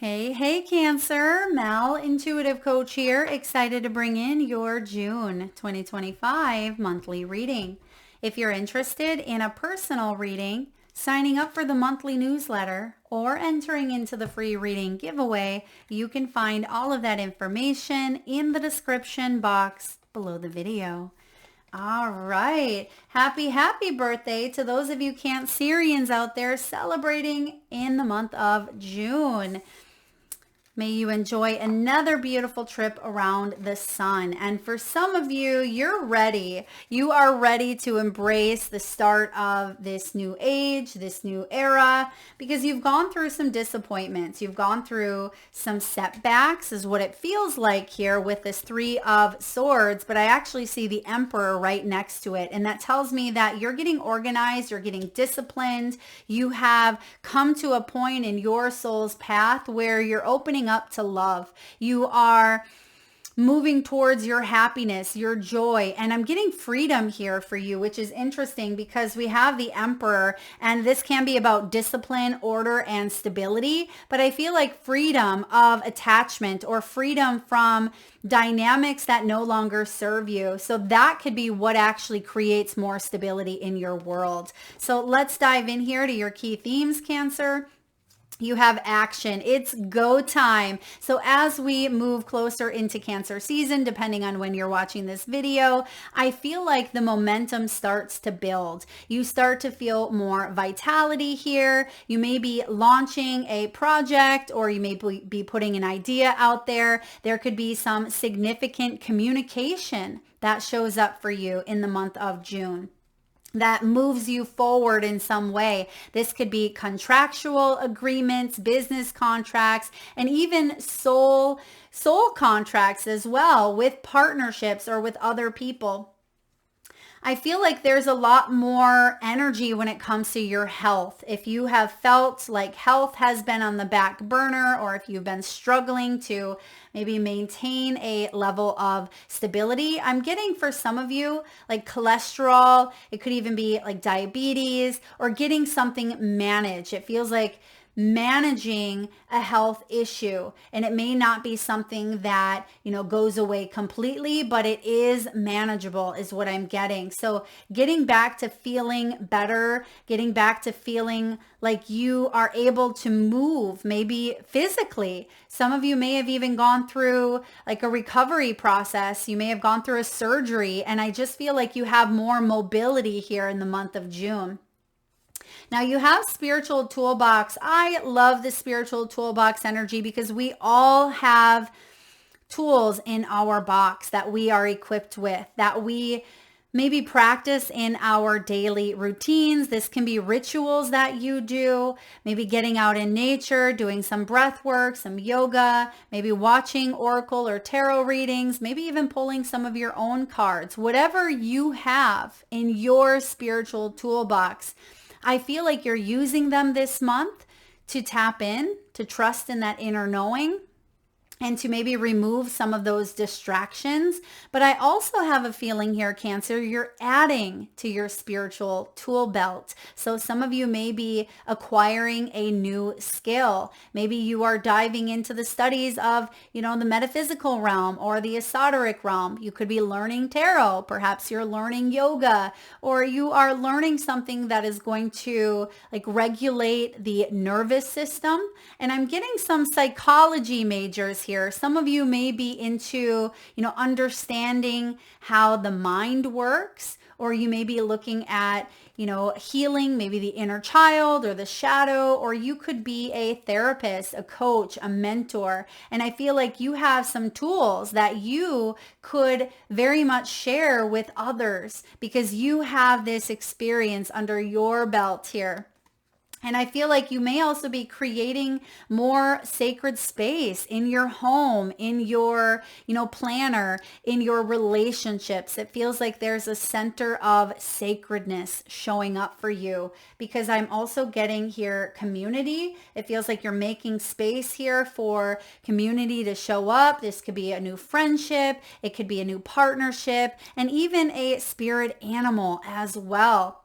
Hey, Cancer. Mal, Intuitive Coach here. Excited to bring in your June 2025 monthly reading. If you're interested in a personal reading, signing up for the monthly newsletter, or entering into the free reading giveaway, you can find all of that information in the description box below the video. All right. Happy birthday to those of you Cancerians out there celebrating in the month of June. May you enjoy another beautiful trip around the sun. And for some of you, you're ready. You are ready to embrace the start of this new age, this new era, because you've gone through some disappointments. You've gone through some setbacks is what it feels like here with this Three of Swords. But I actually see the Emperor right next to it. And that tells me that you're getting organized, you're getting disciplined. You have come to a point in your soul's path where you're opening up to love. You are moving towards your happiness, your joy. And I'm getting freedom here for you, which is interesting because we have the Emperor, and this can be about discipline, order, and stability. But I feel like freedom of attachment or freedom from dynamics that no longer serve you. So that could be what actually creates more stability in your world. So let's dive in here to your key themes, Cancer. You have action. It's go time. So as we move closer into Cancer season, depending on when you're watching this video, I feel like the momentum starts to build. You start to feel more vitality here. You may be launching a project, or you may be putting an idea out there. There could be some significant communication that shows up for you in the month of June that moves you forward in some way. This could be contractual agreements, business contracts, and even soul contracts as well, with partnerships or with other people. I feel like there's a lot more energy when it comes to your health. If you have felt like health has been on the back burner, or if you've been struggling to maybe maintain a level of stability, I'm getting for some of you like cholesterol. It could even be like diabetes, or getting something managed. It feels like managing a health issue, and it may not be something that goes away completely, but it is manageable is what I'm getting. So getting back to feeling better, getting back to feeling like you are able to move, maybe physically. Some of you may have even gone through like a recovery process. You may have gone through a surgery, and I just feel like you have more mobility here in the month of June. Now you have spiritual toolbox. I love the spiritual toolbox energy because we all have tools in our box that we are equipped with, that we maybe practice in our daily routines. This can be rituals that you do, maybe getting out in nature, doing some breath work, some yoga, maybe watching oracle or tarot readings, maybe even pulling some of your own cards. Whatever you have in your spiritual toolbox, I feel like you're using them this month to tap in, to trust in that inner knowing, and to maybe remove some of those distractions. But I also have a feeling here, Cancer, you're adding to your spiritual tool belt. So some of you may be acquiring a new skill. Maybe you are diving into the studies of, the metaphysical realm or the esoteric realm. You could be learning tarot. Perhaps you're learning yoga, or you are learning something that is going to like regulate the nervous system. And I'm getting some psychology majors here. Some of you may be into, understanding how the mind works, or you may be looking at, healing maybe the inner child or the shadow, or you could be a therapist, a coach, a mentor. And I feel like you have some tools that you could very much share with others because you have this experience under your belt here. And I feel like you may also be creating more sacred space in your home, in your, planner, in your relationships. It feels like there's a center of sacredness showing up for you, because I'm also getting here community. It feels like you're making space here for community to show up. This could be a new friendship. It could be a new partnership, and even a spirit animal as well.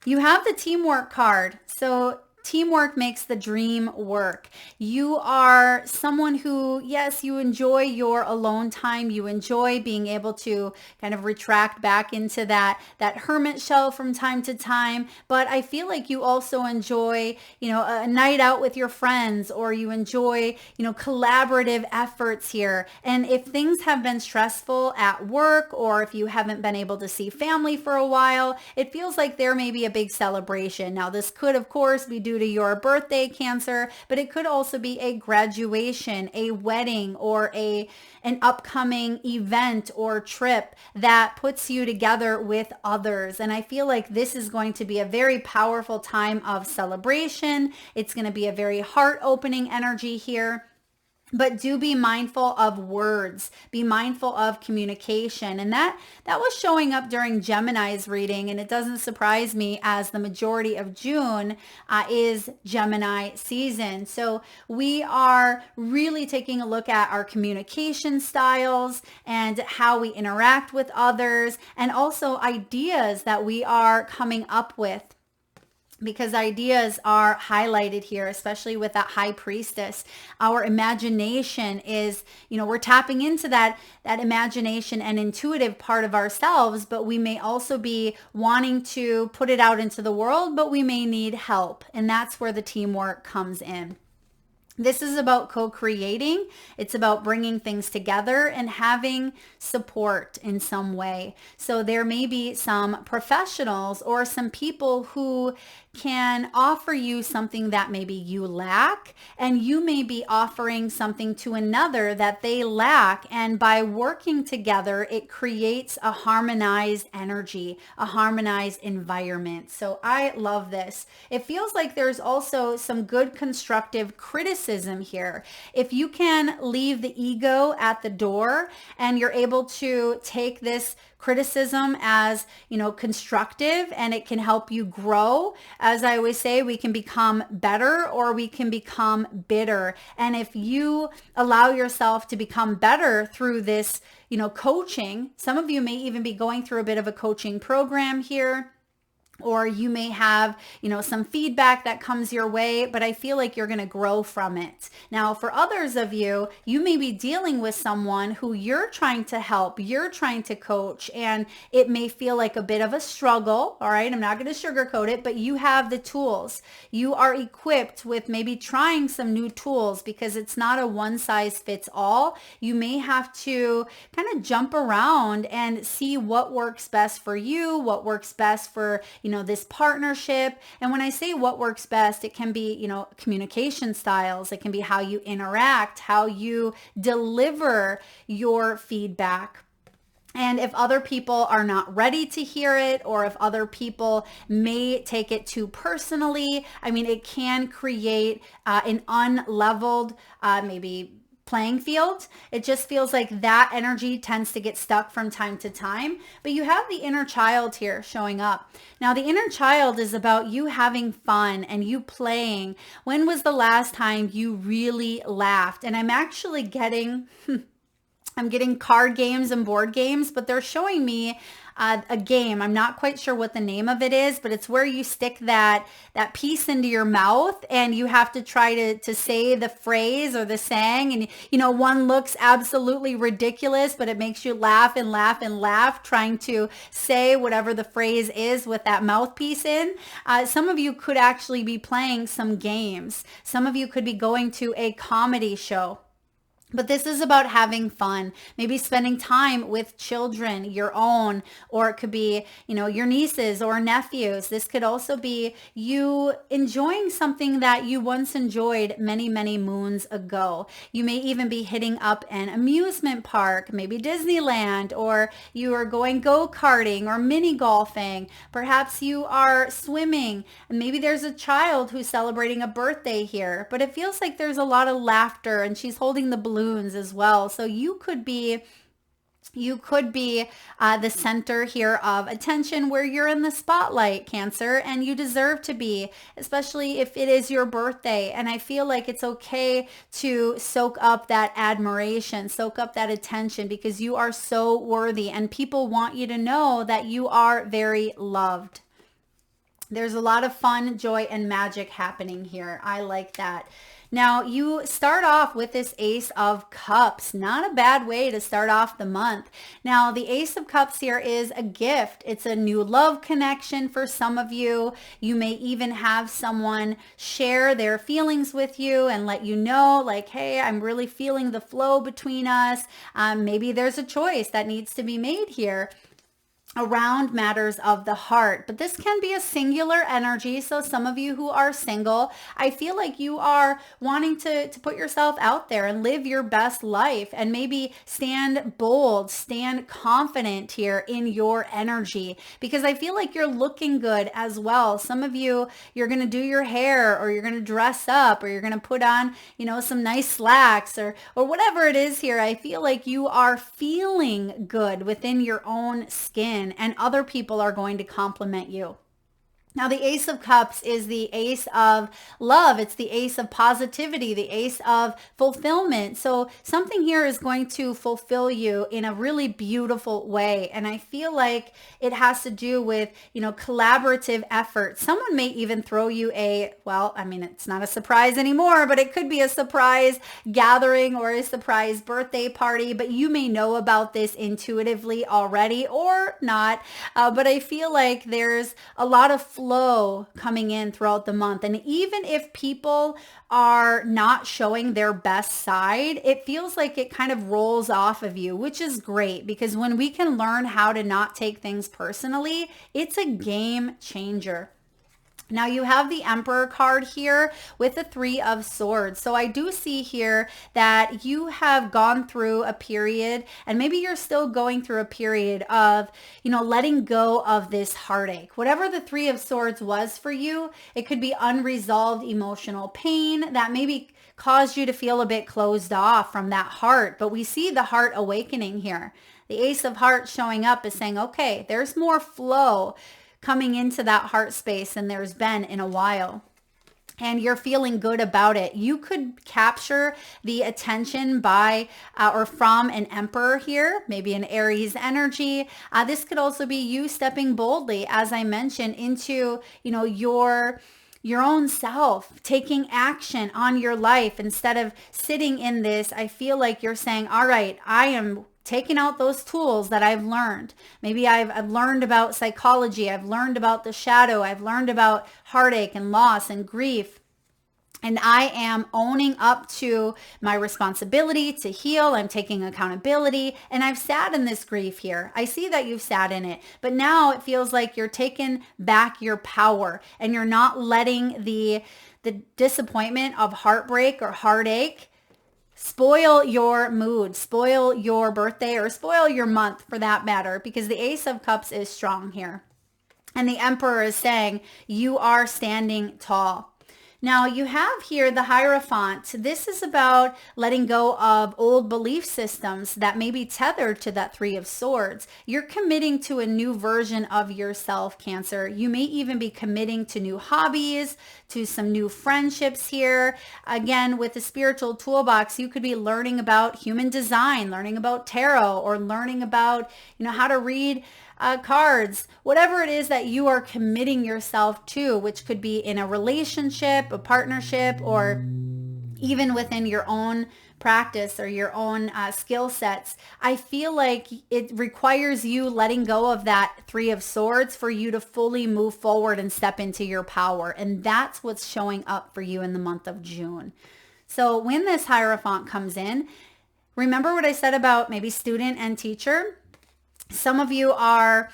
You have the teamwork card. So Teamwork makes the dream work. You are someone who, yes, you enjoy your alone time. You enjoy being able to kind of retract back into that hermit shell from time to time. But I feel like you also enjoy, a night out with your friends, or you enjoy, collaborative efforts here. And if things have been stressful at work, or if you haven't been able to see family for a while, it feels like there may be a big celebration. Now, this could, of course, be due to your birthday, Cancer, but it could also be a graduation, a wedding, or an upcoming event or trip that puts you together with others. And I feel like this is going to be a very powerful time of celebration. It's going to be a very heart-opening energy here. But do be mindful of words, be mindful of communication. And that was showing up during Gemini's reading. And it doesn't surprise me, as the majority of June is Gemini season. So we are really taking a look at our communication styles and how we interact with others, and also ideas that we are coming up with, because ideas are highlighted here, especially with that high priestess. Our imagination is, we're tapping into that imagination and intuitive part of ourselves, but we may also be wanting to put it out into the world, but we may need help. And that's where the teamwork comes in. This is about co-creating. It's about bringing things together and having support in some way. So there may be some professionals or some people who can offer you something that maybe you lack, and you may be offering something to another that they lack. And by working together, it creates a harmonized energy, a harmonized environment. So I love this. It feels like there's also some good constructive criticism here. If you can leave the ego at the door and you're able to take this criticism as, constructive, and it can help you grow. As I always say, we can become better or we can become bitter. And if you allow yourself to become better through this, coaching, some of you may even be going through a bit of a coaching program here. Or you may have, some feedback that comes your way, but I feel like you're going to grow from it. Now, for others of you, you may be dealing with someone who you're trying to help, you're trying to coach, and it may feel like a bit of a struggle. All right, I'm not going to sugarcoat it, but you have the tools. You are equipped with maybe trying some new tools, because it's not a one size fits all. You may have to kind of jump around and see what works best for you, what works best for, this partnership. And when I say what works best, it can be, communication styles. It can be how you interact, how you deliver your feedback. And if other people are not ready to hear it, or if other people may take it too personally, it can create an unleveled, maybe playing field. It just feels like that energy tends to get stuck from time to time. But you have the inner child here showing up. Now, the inner child is about you having fun and you playing. When was the last time you really laughed? And I'm actually getting card games and board games, but they're showing me a game. I'm not quite sure what the name of it is, but it's where you stick that piece into your mouth and you have to try to say the phrase or the saying. And, one looks absolutely ridiculous, but it makes you laugh and laugh and laugh trying to say whatever the phrase is with that mouthpiece in. Some of you could actually be playing some games. Some of you could be going to a comedy show. But this is about having fun, maybe spending time with children, your own, or it could be, your nieces or nephews. This could also be you enjoying something that you once enjoyed many, many moons ago. You may even be hitting up an amusement park, maybe Disneyland, or you are going go-karting or mini golfing. Perhaps you are swimming, and maybe there's a child who's celebrating a birthday here, but it feels like there's a lot of laughter and she's holding the balloons as well. So you could be the center here of attention, where you're in the spotlight, Cancer, and you deserve to be, especially if it is your birthday. And I feel like it's okay to soak up that admiration, soak up that attention, because you are so worthy and people want you to know that you are very loved. There's a lot of fun, joy, and magic happening here. I like that. Now, you start off with this Ace of Cups. Not a bad way to start off the month. Now, the Ace of Cups here is a gift. It's a new love connection for some of you. You may even have someone share their feelings with you and let you know, like, hey, I'm really feeling the flow between us. Maybe there's a choice that needs to be made here around matters of the heart. But this can be a singular energy. So some of you who are single, I feel like you are wanting to put yourself out there and live your best life and maybe stand bold, stand confident here in your energy, because I feel like you're looking good as well. Some of you, you're going to do your hair, or you're going to dress up, or you're going to put on, some nice slacks or whatever it is here. I feel like you are feeling good within your own skin, and other people are going to compliment you. Now, the Ace of Cups is the Ace of love. It's the Ace of positivity, the Ace of fulfillment. So something here is going to fulfill you in a really beautiful way. And I feel like it has to do with, collaborative effort. Someone may even throw you it's not a surprise anymore, but it could be a surprise gathering or a surprise birthday party. But you may know about this intuitively already or not. But I feel like there's a lot of flow coming in throughout the month. And even if people are not showing their best side, it feels like it kind of rolls off of you, which is great, because when we can learn how to not take things personally, it's a game changer. Now you have the Emperor card here with the Three of Swords. So I do see here that you have gone through a period, and maybe you're still going through a period of, letting go of this heartache. Whatever the Three of Swords was for you, it could be unresolved emotional pain that maybe caused you to feel a bit closed off from that heart. But we see the heart awakening here. The Ace of Hearts showing up is saying, okay, there's more flow coming into that heart space than there's been in a while. And you're feeling good about it. You could capture the attention by or from an Emperor here, maybe an Aries energy. This could also be you stepping boldly, as I mentioned, into your own self, taking action on your life instead of sitting in this. I feel like you're saying, all right, I am taking out those tools that I've learned. Maybe I've learned about psychology. I've learned about the shadow. I've learned about heartache and loss and grief. And I am owning up to my responsibility to heal. I'm taking accountability. And I've sat in this grief here. I see that you've sat in it. But now it feels like you're taking back your power, and you're not letting the disappointment of heartbreak or heartache spoil your mood, spoil your birthday, or spoil your month for that matter, because the Ace of Cups is strong here. And the Emperor is saying you are standing tall. Now you have here the Hierophant. This is about letting go of old belief systems that may be tethered to that Three of Swords. You're committing to a new version of yourself, Cancer. You may even be committing to new hobbies, to some new friendships here. Again, with the spiritual toolbox, you could be learning about human design, learning about tarot, or learning about, how to read cards, whatever it is that you are committing yourself to, which could be in a relationship, a partnership, or even within your own practice or your own skill sets. I feel like it requires you letting go of that Three of Swords for you to fully move forward and step into your power. And that's what's showing up for you in the month of June. So when this Hierophant comes in, remember what I said about maybe student and teacher? Some of you are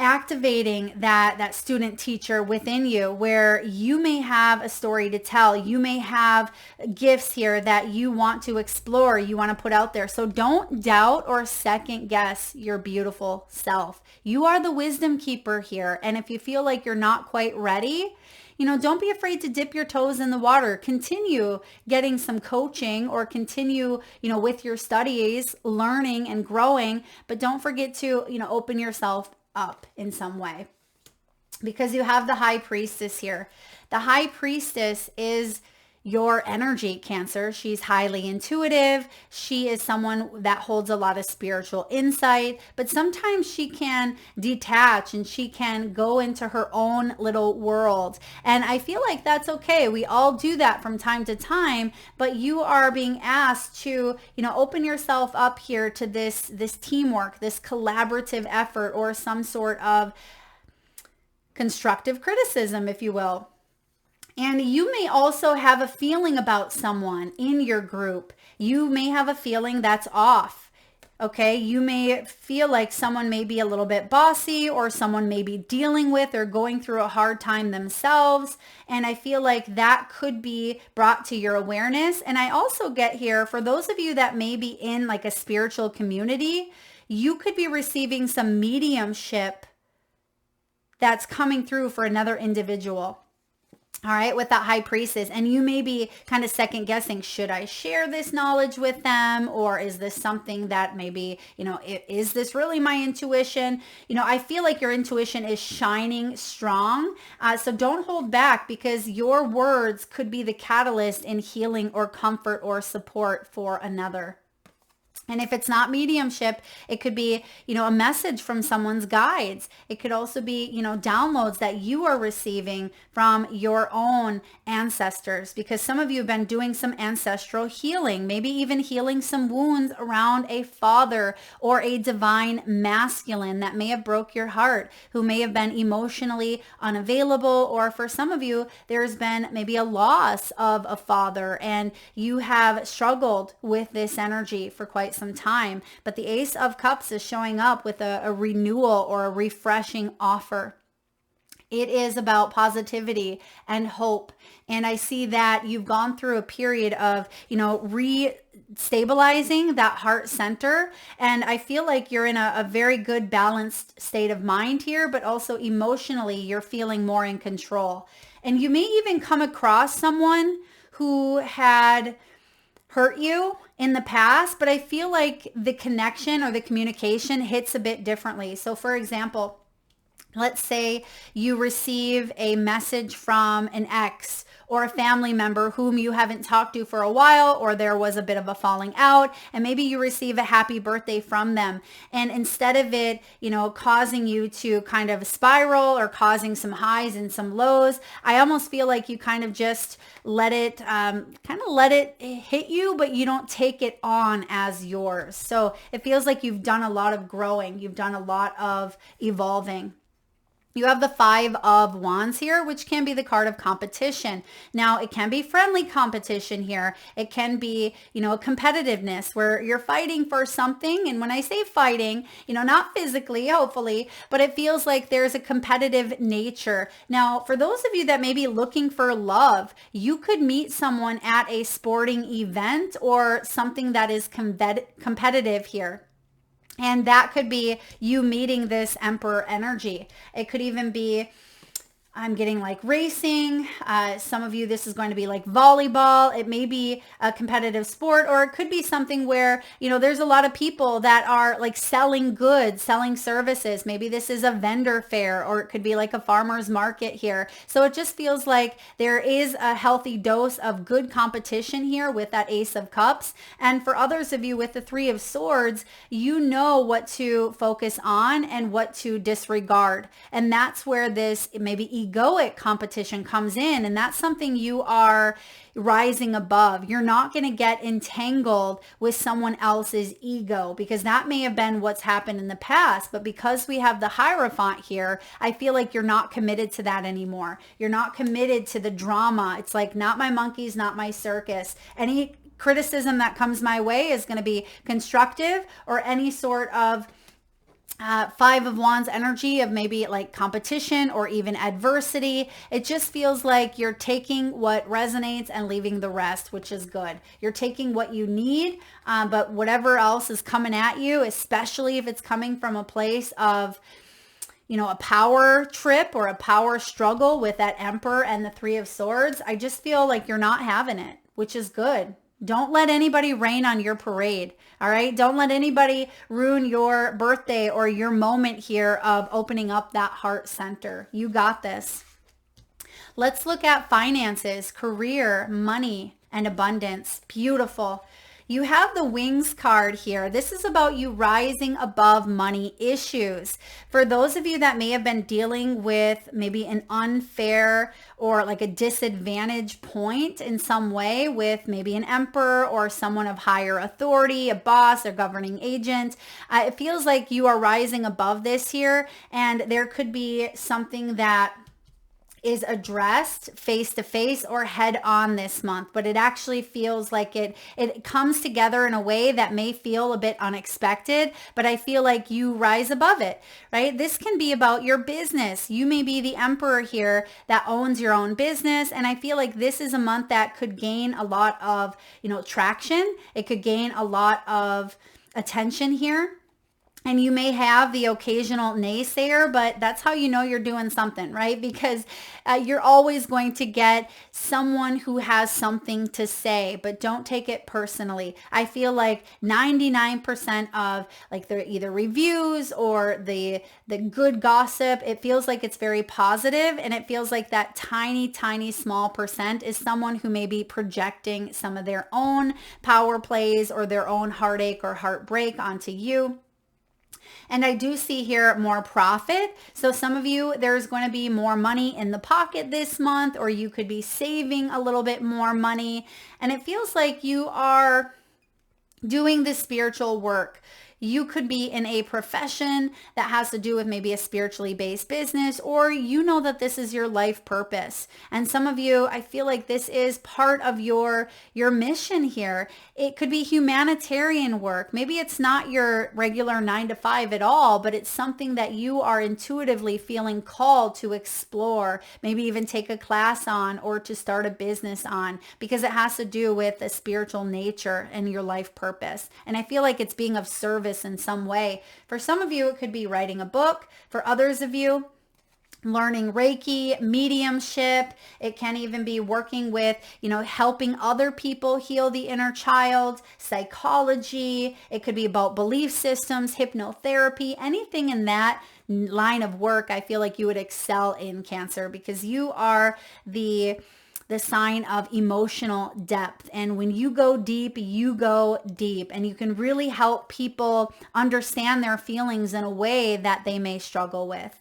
activating that student teacher within you, where you may have a story to tell. You may have gifts here that you want to explore, you want to put out there. So don't doubt or second guess your beautiful self. You are the wisdom keeper here. And if you feel like you're not quite ready, don't be afraid to dip your toes in the water. Continue getting some coaching, or continue, with your studies, learning and growing, but don't forget to, open yourself up in some way, because you have the High Priestess here. The High Priestess is, your energy, Cancer. She's highly intuitive. She is someone that holds a lot of spiritual insight, but sometimes she can detach and she can go into her own little world. And I feel like that's okay. We all do that from time to time, but you are being asked to, open yourself up here to this teamwork, this collaborative effort, or some sort of constructive criticism, if you will. And you may also have a feeling about someone in your group. You may have a feeling that's off. Okay, you may feel like someone may be a little bit bossy, or someone may be dealing with or going through a hard time themselves. And I feel like that could be brought to your awareness. And I also get here, for those of you that may be in like a spiritual community, you could be receiving some mediumship that's coming through for another individual. All right, with that high priestess. And you may be kind of second guessing, should I share this knowledge with them? Or is this something that maybe, is this really my intuition? I feel like your intuition is shining strong. So don't hold back, because your words could be the catalyst in healing or comfort or support for another. And if it's not mediumship, it could be, a message from someone's guides. It could also be, downloads that you are receiving from your own ancestors, because some of you have been doing some ancestral healing, maybe even healing some wounds around a father or a divine masculine that may have broke your heart, who may have been emotionally unavailable. Or for some of you, there's been maybe a loss of a father and you have struggled with this energy for quite some time. But the Ace of Cups is showing up with a renewal or a refreshing offer. It is about positivity and hope. And I see that you've gone through a period of, stabilizing that heart center. And I feel like you're in a very good balanced state of mind here, but also emotionally, you're feeling more in control. And you may even come across someone who had hurt you in the past, but I feel like the connection or the communication hits a bit differently. So for example, let's say you receive a message from an ex or a family member whom you haven't talked to for a while, or there was a bit of a falling out, and maybe you receive a happy birthday from them. And instead of it, causing you to kind of spiral or causing some highs and some lows, I almost feel like you kind of just let it hit you, but you don't take it on as yours. So it feels like you've done a lot of growing. You've done a lot of evolving. You have the Five of Wands here, which can be the card of competition. Now, it can be friendly competition here. It can be, a competitiveness where you're fighting for something. And when I say fighting, not physically, hopefully, but it feels like there's a competitive nature. Now, for those of you that may be looking for love, you could meet someone at a sporting event or something that is competitive here. And that could be you meeting this Emperor energy. It could even be, I'm getting like racing. Some of you, this is going to be like volleyball. It may be a competitive sport, or it could be something where, there's a lot of people that are like selling goods, selling services. Maybe this is a vendor fair, or it could be like a farmer's market here. So it just feels like there is a healthy dose of good competition here with that Ace of Cups. And for others of you with the Three of Swords, you know what to focus on and what to disregard. And that's where this maybe egoic competition comes in, and that's something you are rising above. You're not going to get entangled with someone else's ego, because that may have been what's happened in the past. But because we have the Hierophant here, I feel like you're not committed to that anymore. You're not committed to the drama. It's like, not my monkeys, not my circus. Any criticism that comes my way is going to be constructive, or any sort of Five of Wands energy of maybe like competition or even adversity. It just feels like you're taking what resonates and leaving the rest, which is good. You're taking what you need, but whatever else is coming at you, especially if it's coming from a place of, a power trip or a power struggle with that Emperor and the Three of Swords, I just feel like you're not having it, which is good. Don't let anybody rain on your parade. All right. Don't let anybody ruin your birthday or your moment here of opening up that heart center. You got this. Let's look at finances, career, money, and abundance. Beautiful. You have the Wings card here. This is about you rising above money issues. For those of you that may have been dealing with maybe an unfair or like a disadvantage point in some way with maybe an emperor or someone of higher authority, a boss, a governing agent, it feels like you are rising above this here, and there could be something that is addressed face to face or head on this month, but it actually feels like it comes together in a way that may feel a bit unexpected, but I feel like you rise above it, right? This can be about your business. You may be the emperor here that owns your own business, and I feel like this is a month that could gain a lot of, traction. It could gain a lot of attention here. And you may have the occasional naysayer, but that's how you know you're doing something, right? Because you're always going to get someone who has something to say, but don't take it personally. I feel like 99% of like the either reviews or the good gossip, it feels like it's very positive, and it feels like that tiny, tiny, small percent is someone who may be projecting some of their own power plays or their own heartache or heartbreak onto you. And I do see here more profit. So some of you, there's going to be more money in the pocket this month, or you could be saving a little bit more money. And it feels like you are doing the spiritual work. You could be in a profession that has to do with maybe a spiritually based business, or you know that this is your life purpose. And some of you, I feel like this is part of your mission here. It could be humanitarian work. Maybe it's not your regular 9 to 5 at all, but it's something that you are intuitively feeling called to explore, maybe even take a class on or to start a business on, because it has to do with the spiritual nature and your life purpose. And I feel like it's being of service in some way. For some of you, it could be writing a book. For others of you, learning Reiki, mediumship. It can even be working with, helping other people heal the inner child, psychology. It could be about belief systems, hypnotherapy, anything in that line of work. I feel like you would excel in, Cancer, because you are the sign of emotional depth. And when you go deep, and you can really help people understand their feelings in a way that they may struggle with.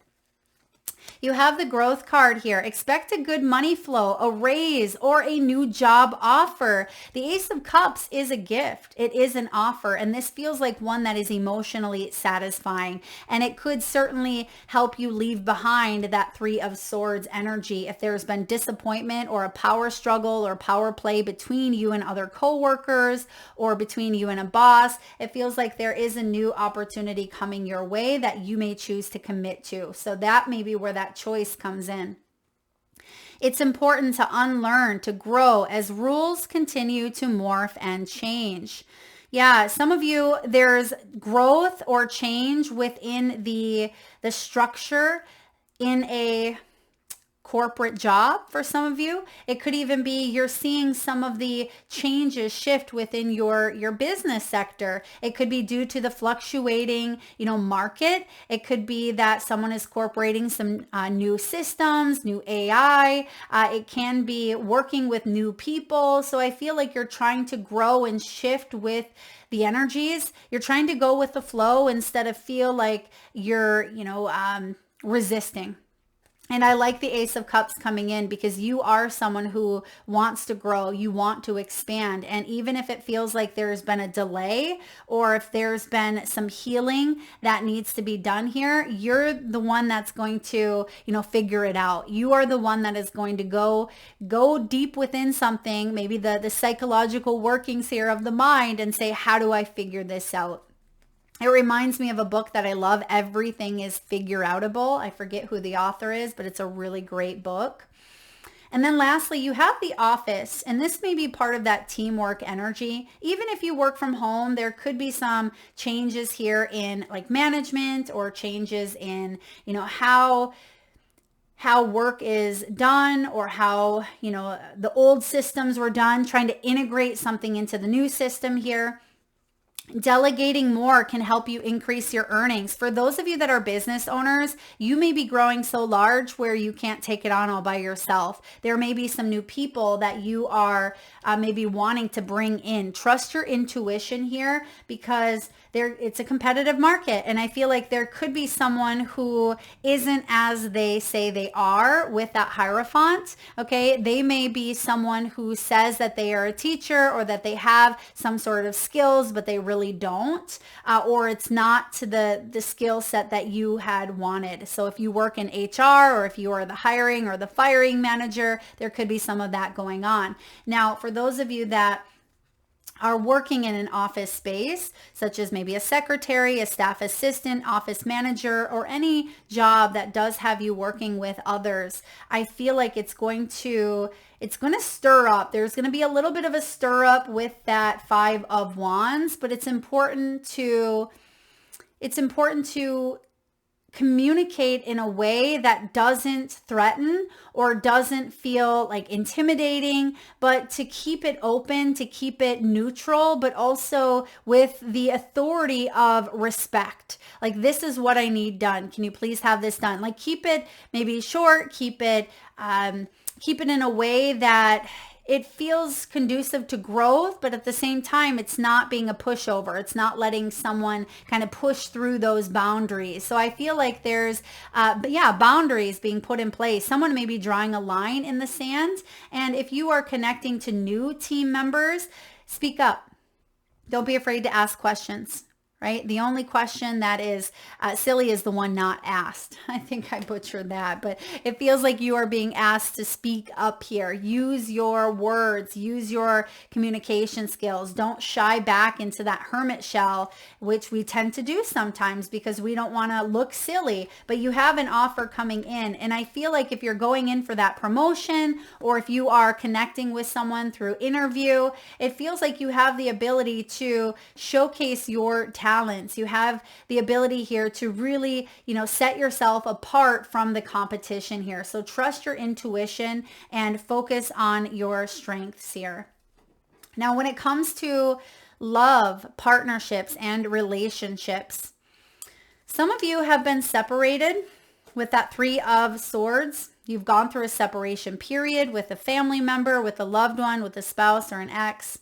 You have the growth card here. Expect a good money flow, a raise, or a new job offer. The Ace of Cups is a gift. It is an offer, and this feels like one that is emotionally satisfying, and it could certainly help you leave behind that Three of Swords energy. If there's been disappointment or a power struggle or power play between you and other coworkers or between you and a boss, it feels like there is a new opportunity coming your way that you may choose to commit to. So that may be where that choice comes in. It's important to unlearn, to grow as rules continue to morph and change. Yeah, some of you, there's growth or change within the structure in a corporate job. For some of you, it could even be you're seeing some of the changes shift within your business sector. It could be due to the fluctuating, market. It could be that someone is incorporating some new systems, new AI. It can be working with new people. So I feel like you're trying to grow and shift with the energies. You're trying to go with the flow instead of feel like you're, resisting. And I like the Ace of Cups coming in because you are someone who wants to grow, you want to expand. And even if it feels like there's been a delay or if there's been some healing that needs to be done here, you're the one that's going to, figure it out. You are the one that is going to go deep within something, maybe the psychological workings here of the mind, and say, how do I figure this out? It reminds me of a book that I love. Everything is Figure Outable. I forget who the author is, but it's a really great book. And then lastly, you have the Office, and this may be part of that teamwork energy. Even if you work from home, there could be some changes here in like management or changes in, how work is done or how, the old systems were done, trying to integrate something into the new system here. Delegating more can help you increase your earnings. For those of you that are business owners, you may be growing so large where you can't take it on all by yourself. There may be some new people that you are maybe wanting to bring in. Trust your intuition here, because it's a competitive market, and I feel like there could be someone who isn't as they say they are with that Hierophant. Okay, they may be someone who says that they are a teacher or that they have some sort of skills, but they really don't, or it's not to the skill set that you had wanted. So if you work in HR, or if you are the hiring or the firing manager, there could be some of that going on. Now, for those of you that are working in an office space, such as maybe a secretary, a staff assistant, office manager, or any job that does have you working with others, I feel like it's going to stir up. There's going to be a little bit of a stir up with that Five of Wands, but it's important to communicate in a way that doesn't threaten or doesn't feel like intimidating, but to keep it open, to keep it neutral, but also with the authority of respect. Like, this is what I need done. Can you please have this done? Like, keep it maybe short, keep it in a way that it feels conducive to growth, but at the same time, it's not being a pushover. It's not letting someone kind of push through those boundaries. So I feel like there's, boundaries being put in place. Someone may be drawing a line in the sand. And if you are connecting to new team members, speak up. Don't be afraid to ask questions. Right? The only question that is silly is the one not asked. I think I butchered that, but it feels like you are being asked to speak up here. Use your words, use your communication skills. Don't shy back into that hermit shell, which we tend to do sometimes because we don't want to look silly, but you have an offer coming in. And I feel like if you're going in for that promotion, or if you are connecting with someone through interview, it feels like you have the ability to showcase your talents. You have the ability here to really, set yourself apart from the competition here. So trust your intuition and focus on your strengths here. Now, when it comes to love, partnerships, and relationships, some of you have been separated with that Three of Swords. You've gone through a separation period with a family member, with a loved one, with a spouse or an ex.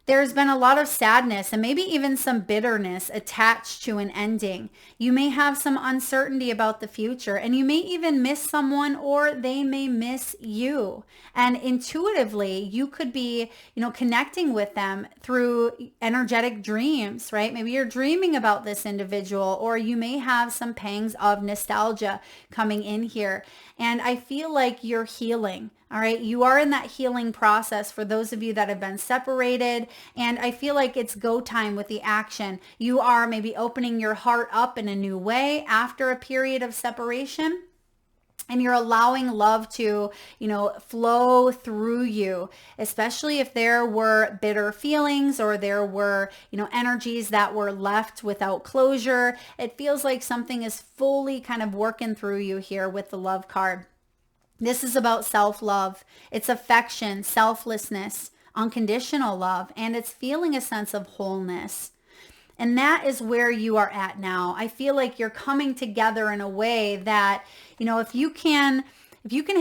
There's been a lot of sadness and maybe even some bitterness attached to an ending. You may have some uncertainty about the future, and you may even miss someone, or they may miss you. And intuitively, you could be, connecting with them through energetic dreams, right? Maybe you're dreaming about this individual, or you may have some pangs of nostalgia coming in here. And I feel like you're healing. All right. You are in that healing process for those of you that have been separated. And I feel like it's go time with the action. You are maybe opening your heart up in a new way after a period of separation. And you're allowing love to, flow through you, especially if there were bitter feelings or there were, energies that were left without closure. It feels like something is fully kind of working through you here with the love card. This is about self-love. It's affection, selflessness, unconditional love, and it's feeling a sense of wholeness. And that is where you are at now. I feel like you're coming together in a way that, if you can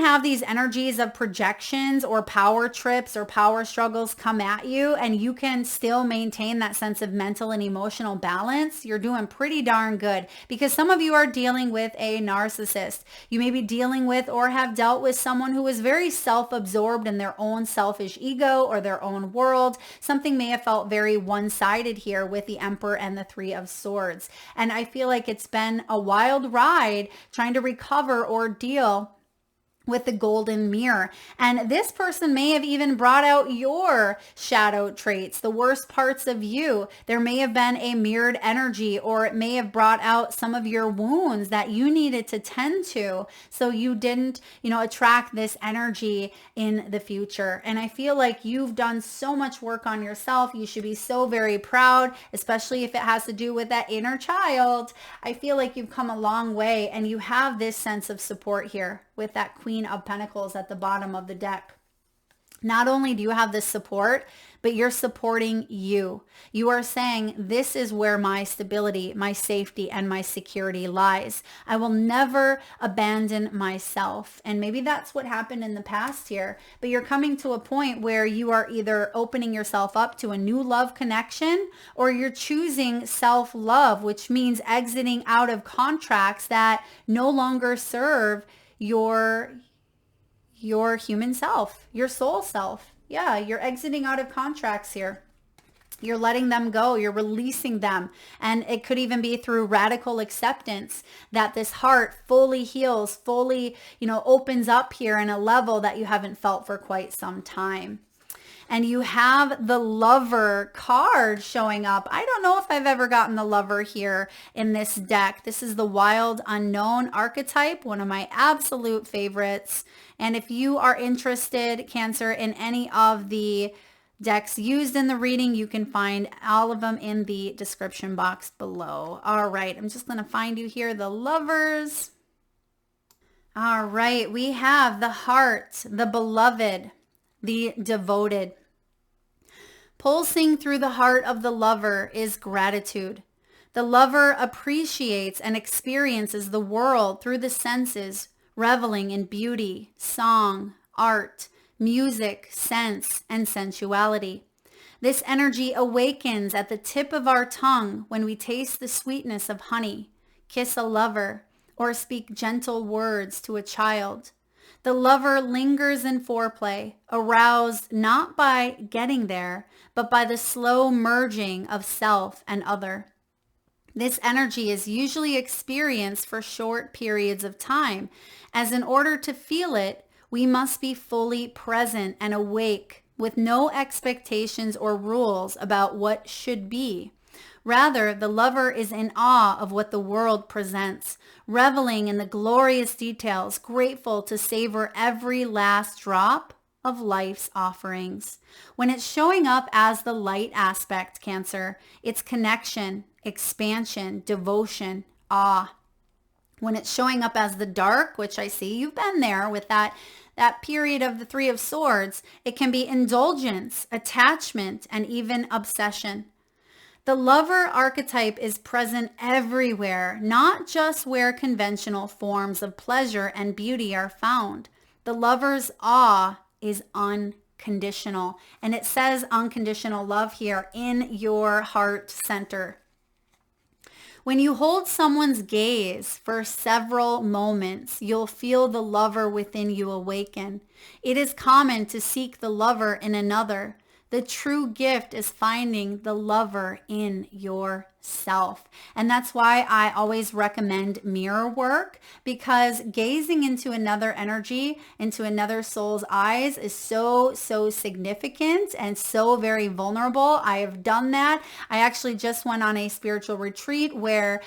have these energies of projections or power trips or power struggles come at you, and you can still maintain that sense of mental and emotional balance, you're doing pretty darn good, because some of you are dealing with a narcissist. You may be dealing with or have dealt with someone who is very self-absorbed in their own selfish ego or their own world. Something may have felt very one-sided here with the Emperor and the Three of Swords. And I feel like it's been a wild ride trying to recover or deal with the golden mirror. And this person may have even brought out your shadow traits, the worst parts of you. There may have been a mirrored energy, or it may have brought out some of your wounds that you needed to tend to, so you didn't, attract this energy in the future. And I feel like you've done so much work on yourself. You should be so very proud, especially if it has to do with that inner child. I feel like you've come a long way, and you have this sense of support here with that Queen of Pentacles at the bottom of the deck. Not only do you have this support, but you're supporting you. You are saying, this is where my stability, my safety, and my security lies. I will never abandon myself. And maybe that's what happened in the past here, but you're coming to a point where you are either opening yourself up to a new love connection, or you're choosing self-love, which means exiting out of contracts that no longer serve your human self, your soul self. Yeah, you're exiting out of contracts here. You're letting them go. You're releasing them. And it could even be through radical acceptance that this heart fully heals, fully, opens up here in a level that you haven't felt for quite some time. And you have the Lover card showing up. I don't know if I've ever gotten the Lover here in this deck. This is the Wild Unknown archetype, one of my absolute favorites. And if you are interested, Cancer, in any of the decks used in the reading, you can find all of them in the description box below. All right, I'm just going to find you here, the Lovers. All right, we have the Heart, the Beloved, the Devoted. Pulsing through the heart of the Lover is gratitude. The Lover appreciates and experiences the world through the senses, reveling in beauty, song, art, music, sense, and sensuality. This energy awakens at the tip of our tongue when we taste the sweetness of honey, kiss a lover, or speak gentle words to a child. The Lover lingers in foreplay, aroused not by getting there, but by the slow merging of self and other. This energy is usually experienced for short periods of time, as in order to feel it, we must be fully present and awake with no expectations or rules about what should be. Rather, the Lover is in awe of what the world presents, reveling in the glorious details, grateful to savor every last drop of life's offerings. When it's showing up as the light aspect, Cancer, it's connection, expansion, devotion, awe. When it's showing up as the dark, which I see you've been there with that period of the Three of Swords, it can be indulgence, attachment, and even obsession. The Lover archetype is present everywhere, not just where conventional forms of pleasure and beauty are found. The Lover's awe is unconditional, and it says unconditional love here in your heart center. When you hold someone's gaze for several moments, you'll feel the Lover within you awaken. It is common to seek the Lover in another. The true gift is finding the Lover in yourself. And that's why I always recommend mirror work, because gazing into another energy, into another soul's eyes is so significant and so very vulnerable. I have done that. I actually just went on a spiritual retreat where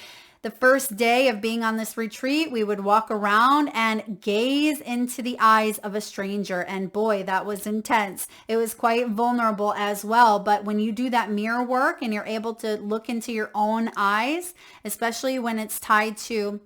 the first day of being on this retreat, we would walk around and gaze into the eyes of a stranger. And boy, that was intense. It was quite vulnerable as well. But when you do that mirror work and you're able to look into your own eyes, especially when it's tied to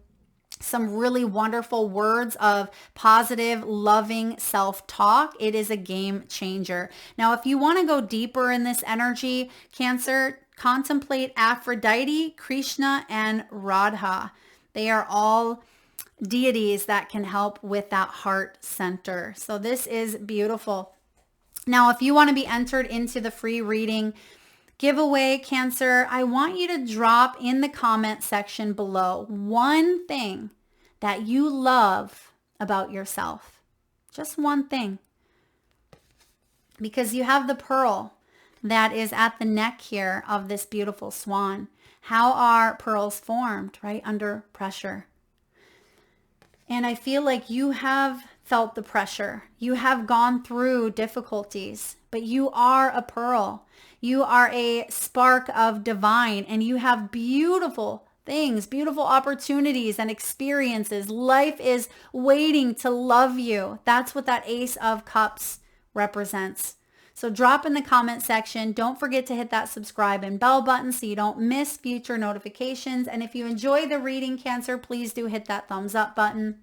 some really wonderful words of positive, loving self-talk, it is a game changer. Now, if you want to go deeper in this energy, Cancer, contemplate Aphrodite, Krishna, and Radha. They are all deities that can help with that heart center. So this is beautiful. Now, if you want to be entered into the free reading giveaway, Cancer, I want you to drop in the comment section below one thing that you love about yourself. Just one thing. Because you have the pearl that is at the neck here of this beautiful swan. How are pearls formed, right? Under pressure. And I feel like you have felt the pressure. You have gone through difficulties, but you are a pearl. You are a spark of divine, and you have beautiful things, beautiful opportunities and experiences. Life is waiting to love you. That's what that Ace of Cups represents. So drop in the comment section. Don't forget to hit that subscribe and bell button so you don't miss future notifications. And if you enjoy the reading, Cancer, please do hit that thumbs up button.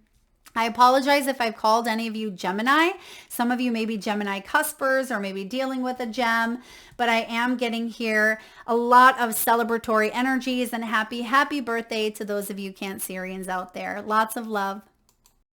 I apologize if I've called any of you Gemini. Some of you may be Gemini cuspers or maybe dealing with a gem, but I am getting here a lot of celebratory energies, and happy birthday to those of you Cancerians out there. Lots of love.